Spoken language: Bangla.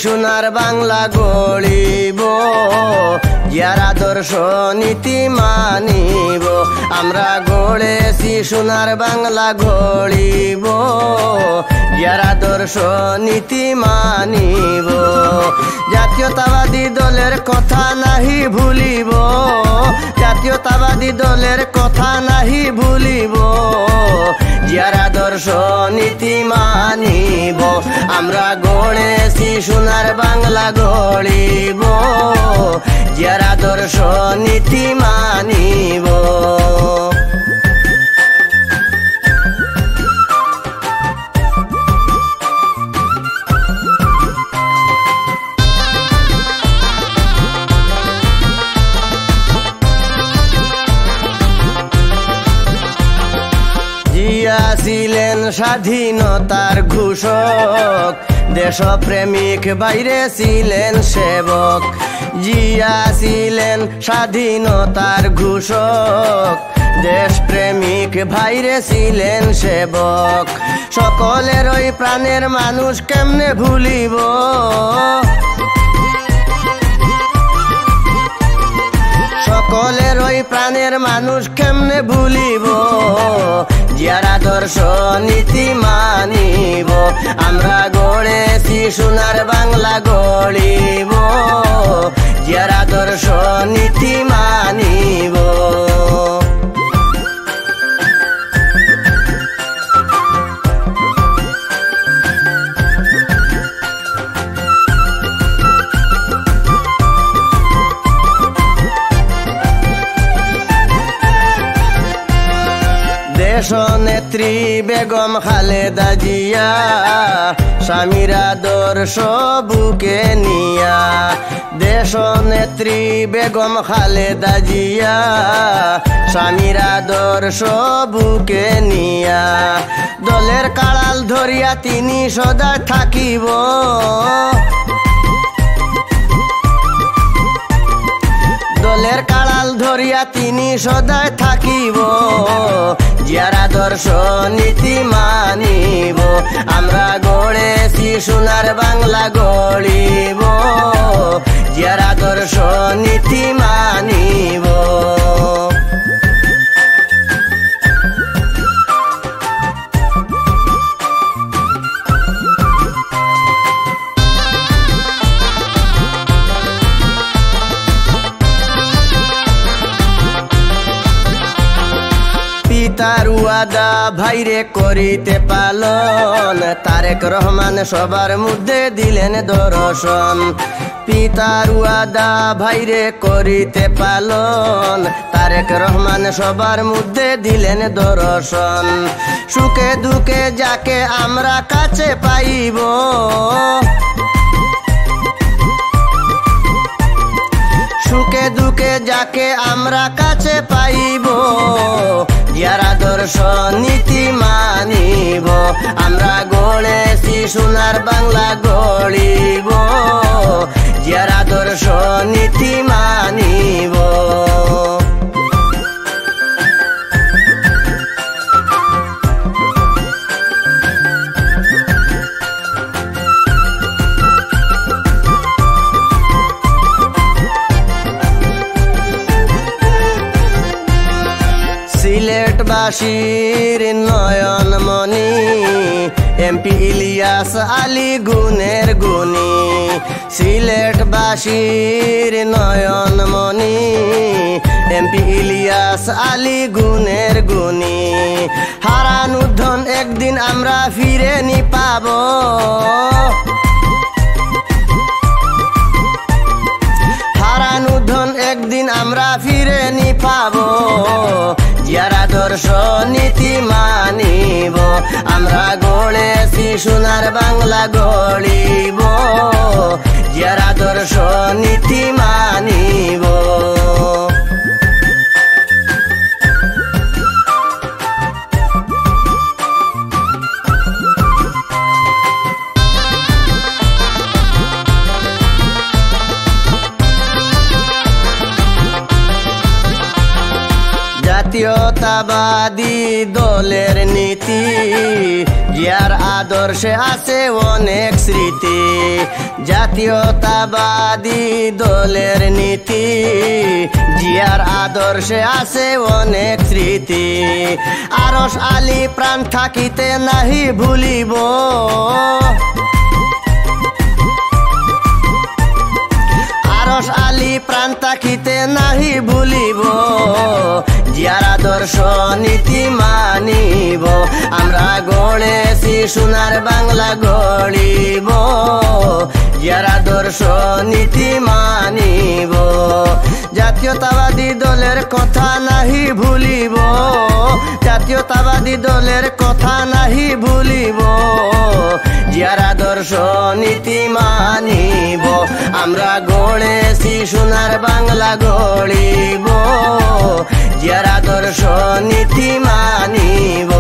সোনার বাংলা গড়িব, যার আদর্শ নীতি মানিব। আমরা গড়েছি সোনার বাংলা গড়িব, যার আদর্শ নীতি মানিব। জাতীয়তাবাদী দলের কথা নাহি ভুলিব, জাতীয়তাবাদী দলের কথা নাহি ভুলিব, যার আদর্শ নীতি মানিব। আমরা গড়েছি সোনার বাংলা গড়িব, যার আদর্শ নীতি মানিব। জিয়া ছিলেন স্বাধীনতার ঘোষক, দেশপ্রেমিক বাইরে ছিলেন সেবক। জিয়া ছিলেন স্বাধীনতার ঘোষক, দেশপ্রেমিক বাইরে ছিলেন সেবক। সকলের ওই প্রাণের মানুষ কেমনে ভুলিব, সকলের ওই প্রাণের মানুষ কেমনে ভুলিব, যার আদর্শ নীতি মানিব। আমরা গড়েছি সোনার বাংলা গড়িব, যার আদর্শ নীতি মানিব। দেশনেত্রী বেগম খালেদা জিয়া, স্বামীর আদর্শ বুকে নিয়া। দেশনেত্রী বেগম খালেদা জিয়া, স্বামীর আদর্শ বুকে নিয়া। দলের কাড়াল ধরিয়া তিনি সদা থাকিব, দলের কাড়াল ধরিয়া তিনি সদায় থাকিব, যার আদর্শ নীতি মানিব। আমরা গড়েছি সোনার বাংলা গড়িব, যার আদর্শ নীতি মানিব। পিতার ওয়াদা ভাইরে করিতে পালন, তারেক রহমান সবার মধ্যে দিলেন দর্শন। পিতার ওয়াদা ভাইরে করিতে পালন, তারেক রহমান সবার মধ্যে দিলেন দর্শন। সুখে দুঃখে যাকে আমরা কাছে পাইব, সুখে দুঃখে যাকে আমরা কাছে পাইব, যার আদর্শ নীতি মানিব। আমরা গড়েছি সোনার বাংলা গড়িব, যার আদর্শ নীতি মানিব। সিলেটবাসীর নয়নমণি, এমপি ইলিয়াস আলী গুণের গুণী। সিলেটবাসীর নয়নমণি, এমপি ইলিয়াস আলী গুণের গুণী। হারানো ধন একদিন আমরা ফিরে নি পাব, হারানো ধন একদিন আমরা ফিরে নি পাব, যার আদর্শ নীতি মানিব। আমরা গড়েছি সোনার বাংলা গড়িব, যার আদর্শ নীতি মানিব। জাতীয়তাবাদী দলের নীতি, জিয়ার আদর্শে আছে অনেক স্মৃতি জাতীয়তাবাদী দলের নীতি জিয়ার আদর্শে আছে অনেক স্মৃতি আরশ আলী প্রাণ থাকিতে নাহি ভুলিব আরশ আলী প্রাণ থাকিতে নাহি ভুলিব জিয়ার আদর্শ নীতি মানিব আমরা গড়েছি সোনার বাংলা গড়িব জিয়ার আদর্শ নীতি মানিব জাতীয়তাবাদী দলের কথা নাহি ভুলিব জাতীয়তাবাদী দলের কথা নাহি ভুলিব জিয়ার আদর্শ নীতি মানিব আমরা গড়েছি সোনার বাংলা গড়িব জিয়ার আদর্শ নীতি মানিব